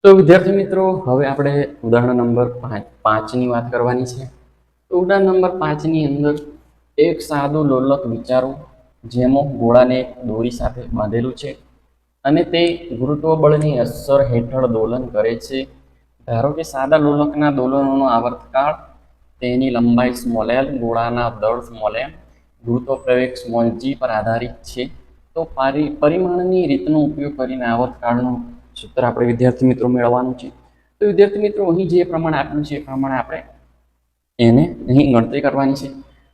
તો વિદ્યાર્થી મિત્રો, હવે આપણે ઉદાહરણ નંબર 5ની વાત કરવાની છે. તો ઉદાહરણ નંબર 5ની અંદર એક સાદું લોલક વિચારો, જેમાં ગોળાને એક દોરી સાથે બાંધેલું છે અને તે ગુરુત્વ બળની અસર હેઠળ દોલન કરે છે. ધારો કે સાદા લોલકના દોલનોનો આવર્તકાળ, તેની લંબાઈ સ્મોલ એલ, ગોળાના દળ સ્મોલ એમ, ગુરુત્વ પ્રવેગ સ્મોલ જી પર આધારિત છે. તો પરિમાણની રીતનો ઉપયોગ કરીને આવર્તકાળનું સૂત્ર આપણે વિદ્યાર્થી મિત્રો મેળવવાનું છે. તો વિદ્યાર્થી મિત્રો, અહીં જે પ્રમાણે આપ્યું છે એ પ્રમાણે આપણે એને અહીં ગણતરી કરવાની છે.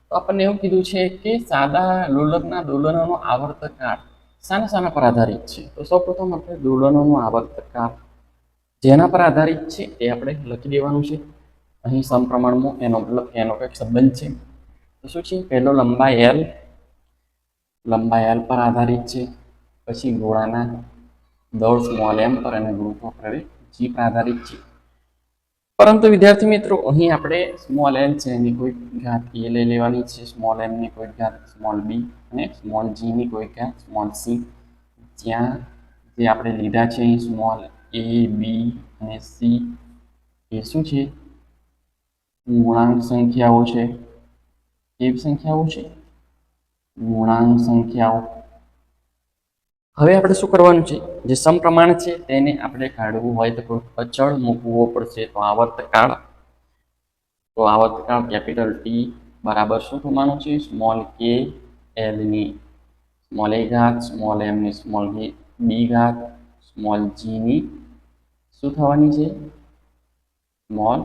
તો આપણને એવું કીધું છે કે સાદા લોલકના દોલનોનો આવર્તકાળ શાના પર આધારિત છે. તો સૌપ્રથમ આપણે દોલનોનો આવર્તકાળ જેના પર આધારિત છે એ આપણે લખી દેવાનું છે. અહીં સમપ્રમાણમાં એનો મતલબ એનો કંઈક સંબંધ છે. તો શું છે? પહેલો લંબાઈ એલ પર આધારિત છે. પછી ગોળાના દળ સ્મોલ એમ પર અને ગુરુત્વ પ્રવેગ જી પર આધારિત છે. પરંતુ વિદ્યાર્થી મિત્રો, અહીં આપણે સ્મોલ એલ છે એની કોઈ ઘાત એ લઈ લેવાની છે, સ્મોલ એમ ની કોઈ ઘાત સ્મોલ બી અને સ્મોલ જી ની કોઈ ઘાત સ્મોલ સી. જ્યાં જે આપણે લીધા છે અહીં સ્મોલ એ, બી અને સી એ શું છે? ગુણાંક સંખ્યાઓ છે. કેવી સંખ્યાઓ છે? ગુણાંક સંખ્યાઓ. હવે આપણે શું કરવાનું છે? જે સમપ્રમાણ છે તેને આપણે કાઢવું હોય તો કોઈ અચળ મૂકવો પડશે. તો આવર્તકાળ કેપિટલ ટી બરાબર શું થવાનું છે? સ્મોલ કે એલ ની સ્મોલ એ ઘાત, સ્મોલ એમ ની સ્મોલ બી ઘાત, સ્મોલ જી ની શું થવાની છે? સ્મોલ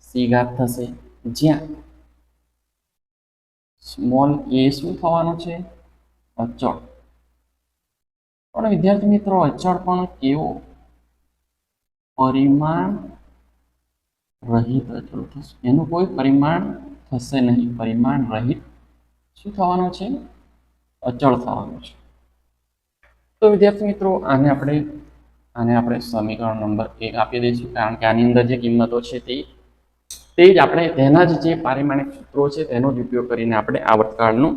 સી ઘાત થશે. જ્યાં સ્મોલ એ શું થવાનું છે? અચળ. પણ વિદ્યાર્થી મિત્રો, અચળ પણ કેવો? પરિમાણ રહિત અચળ થશે. એનું કોઈ પરિમાણ થશે નહીં. પરિમાણ રહિત શું થવાનું છે? અચળ થવાનું છે. તો વિદ્યાર્થી મિત્રો, આને આપણે સમીકરણ નંબર 1 આપી દઈશું, કારણ કે આની અંદર જે કિંમતો છે તે જ આપણે તેના જ જે પારિમાણિક સૂત્રો છે તેનો જ ઉપયોગ કરીને આપણે આવર્તકાળનું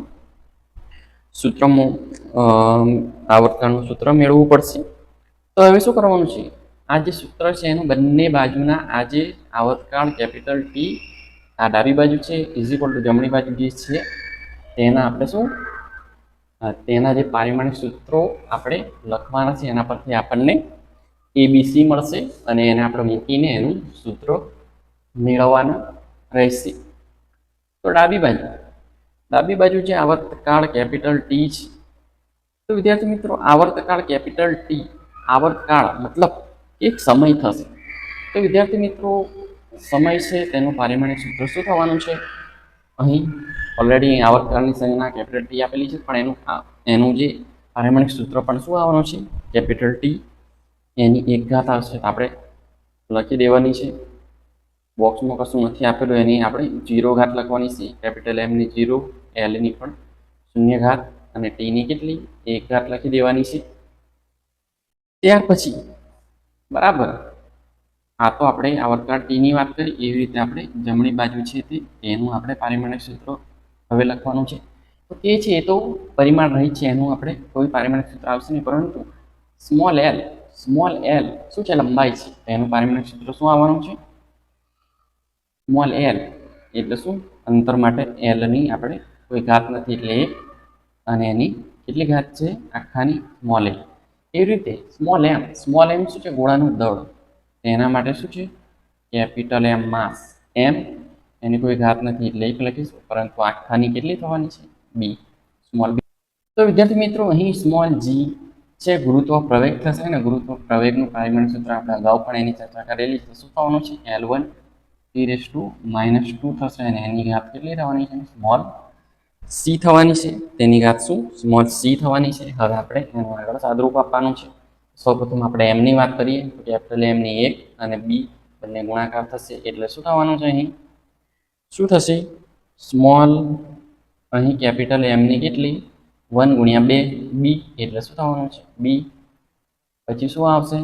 સૂત્ર મેળવવું પડશે. તો હવે શું કરવાનું છે? આ જે સૂત્ર છે એનું બંને બાજુના આ જે આવર્તકાળ કેપિટલ ટી આ ડાબી બાજુ છે ઇઝિક્વલ ટુ જમણી બાજુ જે છે તેના આપણે તેના જે પારિમાણિક સૂત્રો આપણે લખવાના છે. એના પરથી આપણને એબીસી મળશે અને એને આપણે મૂકીને એનું સૂત્ર મેળવવાનું રહેશે. તો ડાબી બાજુ જે આવર્તકાળ કેપિટલ ટી છે. તો વિદ્યાર્થી મિત્રો, આવર્તકાળ કેપિટલ ટી, આવર્તકાળ મતલબ એક સમય થશે. તો વિદ્યાર્થી મિત્રો, સમય છે તેનું પારિમાણિક સૂત્ર શું થવાનું છે? અહીં ઓલરેડી આવર્તકાળની સંજ્ઞા કેપિટલ ટી આપેલી છે, પણ એનું જે પારિમાણિક સૂત્ર પણ શું આવવાનું છે? Capital T. એની એક ઘાત આવશે તો આપણે લખી દેવાની છે. બોક્સમાં કશું નથી આપેલું, એની આપણે 0 ઘાત લખવાની છે. કેપિટલ એમ ની 0, એલ ની પણ 0 ઘાત અને ટી ની કેટલી? 1 ઘાત લખી દેવાની છે. ત્યાર પછી બરાબર, આ તો આપણે આવર્તકાળ ટી ની વાત કરી. એવી રીતે આપણે જમણી બાજુ છે તેનું આપણે પારિમાણિક સૂત્ર હવે લખવાનું છે. તો તે છે એ તો પરિમાણ રહિત છે, એનું આપણે કોઈ પારિમાણિક સૂત્ર આવશે નહીં. પરંતુ સ્મોલ એલ શું છે? લંબાઈ છે. એનું પારિમાણિક સૂત્ર શું આવવાનું છે? સ્મોલ એલ એટલે શું? અંતર માટે એલ ની આપણે કોઈ ઘાત નથી એટલે 1, અને એની કેટલી ઘાત છે? આખાની સ્મોલ એલ. એવી રીતે સ્મોલ એમ શું છે? ગોળાનું દળ. એના માટે શું છે? કેપિટલ એમ માસ. એમ એની કોઈ ઘાત નથી એટલે 1 લખીશું, પરંતુ આખાની કેટલી થવાની છે? બી, સ્મોલ બી. તો વિદ્યાર્થી મિત્રો, અહીં સ્મોલ જી છે ગુરુત્વ પ્રવેગ થશે, અને ગુરુત્વ પ્રવેગનું પારિમાણિક સૂત્ર આપણે અગાઉ પણ એની ચર્ચા કરેલી છે. શું થવાનું છે? L1 e−2 થશે, અને એની ઘાત કેટલી થવાની છે? સ્મોલ સી થવાની છે. તેની ઘાત શું? સ્મોલ સી થવાની છે. હવે આપણે એનું આગળ સાદુરૂપ આપવાનું છે. સૌપ્રથમ આપણે એમ ની વાત કરીએ તો કેપિટલ એમ ની 1 અને બી બંને ગુણાકાર થશે એટલે શું થવાનું છે? અહીં શું થશે? સ્મોલ અહીં કેપિટલ એમ ની કેટલી? 1 × 2 બી એટલે શું થવાનું છે? બી. પછી શું આવશે?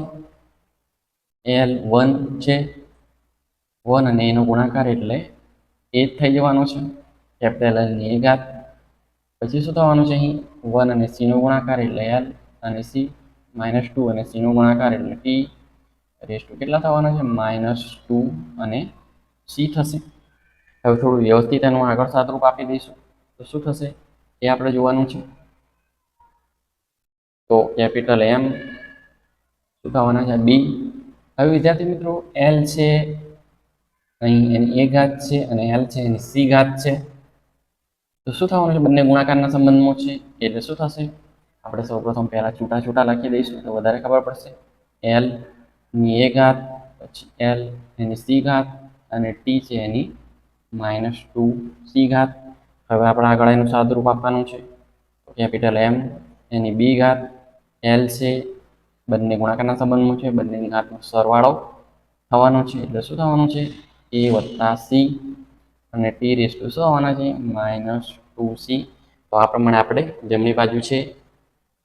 L1 છે 1 અને એનો ગુણાકાર એટલે 8 થઈ જવાનો છે. કેપિટલ એલ ની 1 ઘાત. પછી શું થવાનું છે? અહીં 1 અને સી નો ગુણાકાર એટલે એલ અને સી, -2 અને સી નો ગુણાકાર એટલે ટી. રેસ ટુ કેટલા થવાના છે? -2 અને સી થશે. હવે થોડું વ્યવસ્થિત એનું આગળ સાદરૂપ આપી દઈશું તો શું થશે એ આપણે જોવાનું છે. તો કેપિટલ એમ શું થવાના છે? બી. હવે વિદ્યાર્થી મિત્રો એલ છે અહીં એની એ ઘાત છે અને એલ છે એની સી ઘાત છે. તો શું થવાનું છે? બંને ગુણાકારના સંબંધમાં છે એટલે શું થશે? આપણે સૌપ્રથમ પહેલા છૂટા છૂટા લખી દઈશું તો વધારે ખબર પડશે. એલ ની એ ઘાત, પછી એલ એની સી ઘાત અને ટી છે એની -2 સી ઘાત. હવે આપણે આગળ એનું સાદુરૂપ આપવાનું છે. કેપિટલ એમ એની બી ઘાત, એલ છે બંને ગુણાકારના સંબંધમાં છે, બંનેની ઘાતનો સરવાળો થવાનો છે એટલે શું થવાનું છે? એ વત્તા સી અને ટી રેસ ટુ શું આવવાના છે? -2c. તો આ પ્રમાણે આપણે જમણી બાજુ છે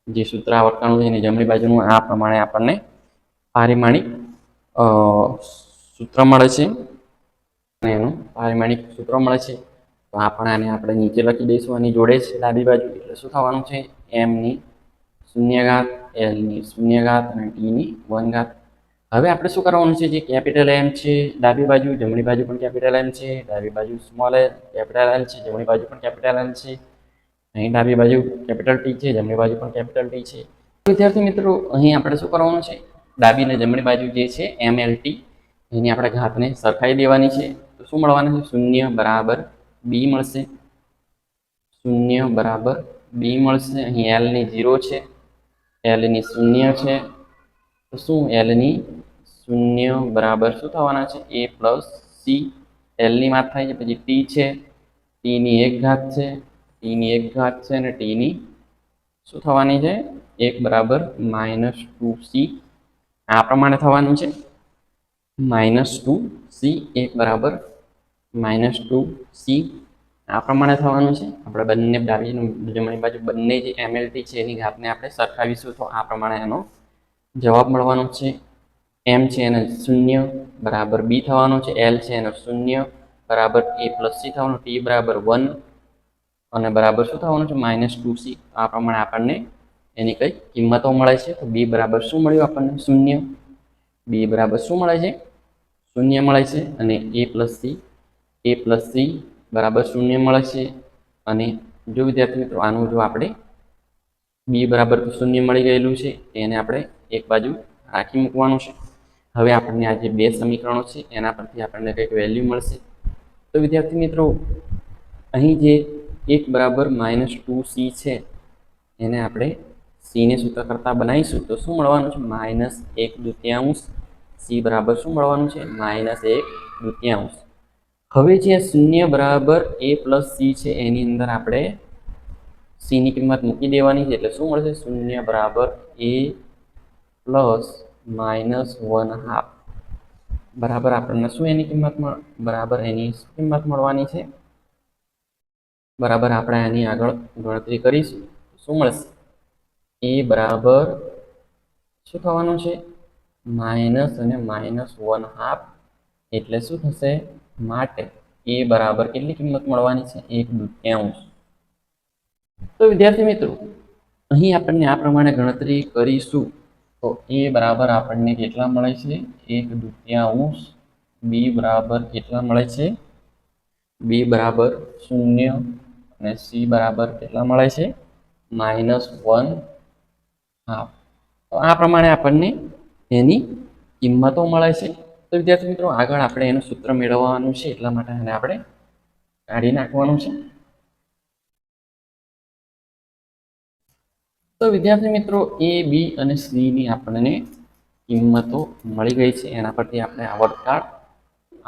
જે સૂત્ર આવર્તણું છે એની જમણી બાજુનું આ પ્રમાણે આપણને પારિમાણિક સૂત્ર મળે છે અને એનું પારિમાણિક સૂત્ર મળે છે. તો આપણે નીચે લખી દઈશું આની જોડે જ ડાબી બાજુ. એટલે શું થવાનું છે? એમની 0 ઘાત, એલની 0 ઘાત અને ટીની 1 ઘાત. હવે આપણે શું કરવાનું છે? જે કેપિટલ એમ છે ડાબી બાજુ, જમણી બાજુ પણ કેપિટલ એમ છે, ડાબી બાજુ સ્મોલ એલ કેપિટલ એલ છે, જમણી બાજુ પણ કેપિટલ એલ છે. અહીં ડાબી બાજુ કેપિટલ ટી છે, જમણી બાજુ પણ કેપિટલ ટી છે. વિદ્યાર્થી મિત્રો અહીં આપણે શું કરવાનું છે? ડાબી અને જમણી બાજુ જે છે MLT એની આપણે ઘાતને સરખાઈ દેવાની છે. તો શું મળવાનું છે? 0 બરાબર બી મળશે. 0 બરાબર બી મળશે. અહીં એલ ની 0 છે, એલ ની 0 છે. તો શું એલની 0 બરાબર શું થવાના છે? એ પ્લસ સી. એલની વાત થાય છે. પછી ટી છે, ટીની 1 ઘાત છે, ટીની 1 ઘાત છે અને ટીની શું થવાની છે? 1 બરાબર -2c. આ પ્રમાણે થવાનું છે. -2c 1 બરાબર -2c આ પ્રમાણે થવાનું છે. આપણે બંને ડાબી જમણી બાજુ બંને જે MLT છે એની ઘાતને આપણે સરખાવીશું તો આ પ્રમાણે એનો જવાબ મળવાનો છે. એમ છે એને 0 બરાબર બી થવાનો છે, એલ છે એનો 0 બરાબર એ પ્લસ સી થવાનું, ટી બરાબર 1 અને બરાબર શું થવાનું છે? -2c. આ પ્રમાણે આપણને એની કઈ કિંમતો મળે છે. તો બી બરાબર શું મળ્યું આપણને? 0. બી બરાબર શું મળે છે? 0 મળે છે. અને એ પ્લસ સી બરાબર 0 મળે છે. અને જો વિદ્યાર્થી મિત્રો આનું જો આપણે બી બરાબર 0 મળી ગયેલું છે એને આપણે એક બાજુ રાખી મૂકવાનું છે. હવે આપણને આ જે બે સમીકરણો છે એના પરથી આપણને કંઈક વેલ્યુ મળશે. તો વિદ્યાર્થી મિત્રો અહીં જે 1 બરાબર -2c છે એને આપણે c ને સૂત્ર કરતા બનાવીશું તો શું મળવાનું છે? -1/2. c બરાબર શું મળવાનું છે? -1/2. હવે જે 0 બરાબર a પ્લસ સી છે એની અંદર આપણે c ની કિંમત મૂકી દેવાની છે એટલે શું મળશે? 0 બરાબર a પ્લસ -1/2 બરાબર આપણને શું એની કિંમત બરાબર એની કિંમત મળવાની છે? બરાબર આપણે આની આગળ ગણતરી કરીશું શું મળશે? a બરાબર શું થવાનું છે? માઇનસ અને -1/2 એટલે શું થશે? માટે a બરાબર કેટલી કિંમત મળવાની છે? 1/2. તો વિદ્યાર્થી મિત્રો અહીં આપણને આ પ્રમાણે ગણતરી કરીશું તો a બરાબર આપણને કેટલા મળે છે? 1/2. બી બરાબર કેટલા મળે છે? બી બરાબર 0 અને સી બરાબર કેટલા મળે છે? -1/2. તો આ પ્રમાણે આપણને એની કિંમતો મળે છે. તો વિદ્યાર્થી મિત્રો આગળ આપણે એનું સૂત્ર મેળવવાનું છે એટલા માટે એને આપણે કાઢી નાખવાનું છે. તો વિદ્યાર્થી મિત્રો એ બી અને સી ની આપણને કિંમતો મળી ગઈ છે. એના પરથી આપણે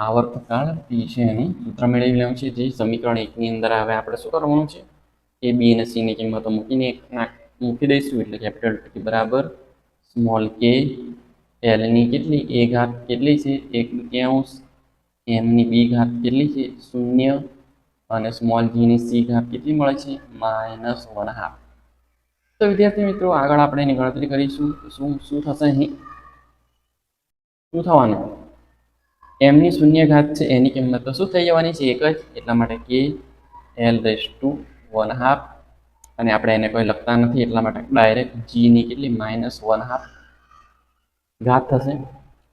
આવર્તકાળ પી છે એનું સૂત્ર મેળવી લેવું છે. જે સમીકરણ 1 ની અંદર હવે આપણે શું કરવાનું છે? એ બી અને સી ની કિંમતો મૂકી દઈશું એટલે કેપિટલ ટી બરાબર સ્મોલ કે એલની કેટલી એ ઘાત કેટલી છે? 1/2. એમની બી ઘાત કેટલી છે? 0 અને સ્મોલ જીની સી ઘાત કેટલી મળે છે? -1/2. તો વિદ્યાર્થી મિત્રો આગળ આપણે એની ગણતરી કરીશું. શું થશે? અહીં શું થવાનું? એમની 0 ઘાત છે એની કિંમત તો શું થઈ જવાની છે? એક જ. એટલા માટે કે l/1/2 અને આપણે એને કોઈ લખતા નથી એટલા માટે ડાયરેક્ટ જીની કેટલી -1/2 ઘાત થશે.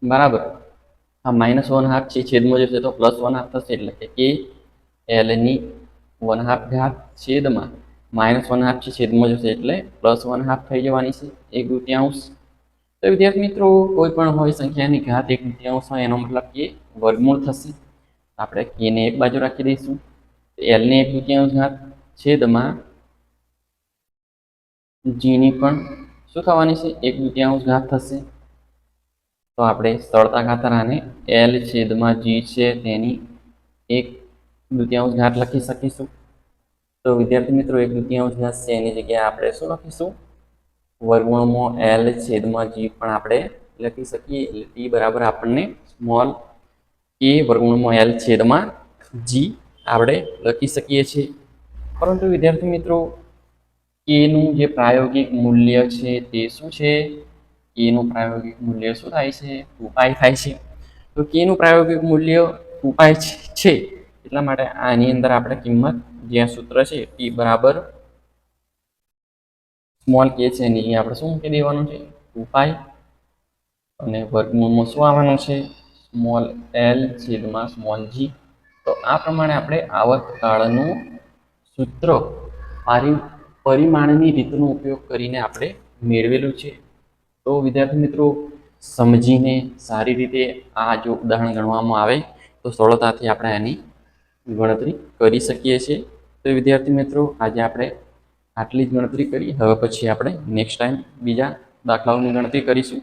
બરાબર. આ -1/2 છે છેદમાં જશે તો +1/2 થશે, એટલે કે એ એલની 1/2 ઘાત છેદમાં -1/2 છે છેદમાં જશે એટલે +1/2 થઈ જવાની છે 1/2. તો વિદ્યાર્થી મિત્રો, કોઈ પણ હોય સંખ્યાની ઘાત 1/2 હોય એનો મતલબ કે વર્ગમૂળ થશે. આપણે કે ને એક બાજુ રાખી દઈશું. એલ ને 1/2 ઘાત છેદમાં જીની પણ શું થવાની છે 1/2 ઘાત થશે. તો આપણે સરળતા ખાતર આને એલ છેદમાં જી છે તેની 1/2 ઘાત લખી શકીશું. તો વિદ્યાર્થી મિત્રો 1/2 ઘાત છે એની જગ્યાએ આપણે શું લખીશું? વર્ગમૂળમાં એલ છેદમાં જી પણ આપણે લખી શકીએ. એટલે ટી બરાબર આપણને સ્મોલ કે વર્ગમૂળમાં એલ છેદમાં જી આપણે લખી શકીએ છીએ. પરંતુ વિદ્યાર્થી મિત્રો, કેનું જે પ્રાયોગિક મૂલ્ય છે તે શું છે? કેનું પ્રાયોગિક મૂલ્ય શું થાય છે? 2π થાય છે. તો કેનું પ્રાયોગિક મૂલ્ય 2π છે, એટલા માટે આની અંદર આપણે કિંમત જ્યાં સૂત્ર છે ટી બરાબર સ્મોલ કે છે એની આપણે શું મૂકી દેવાનું છે? 2π. અને વર્ગમૂળમાં શું આવવાનું છે? સ્મોલ એલ છેદમાં સ્મોલ જી. તો આ પ્રમાણે આપણે આવર્તકાળનું સૂત્ર પરિમાણની રીતનો ઉપયોગ કરીને આપણે મેળવેલું છે. તો વિદ્યાર્થી મિત્રો, સમજીને સારી રીતે આ જો ઉદાહરણ ગણવામાં આવે તો સરળતાથી આપણે આની ગણતરી કરી શકીએ છીએ. તો વિદ્યાર્થી મિત્રો, આજે આપણે આટલી જ ગણતરી કરી. હવે પછી આપણે નેક્સ્ટ ટાઈમ બીજા દાખલાઓની ગણતરી કરીશું.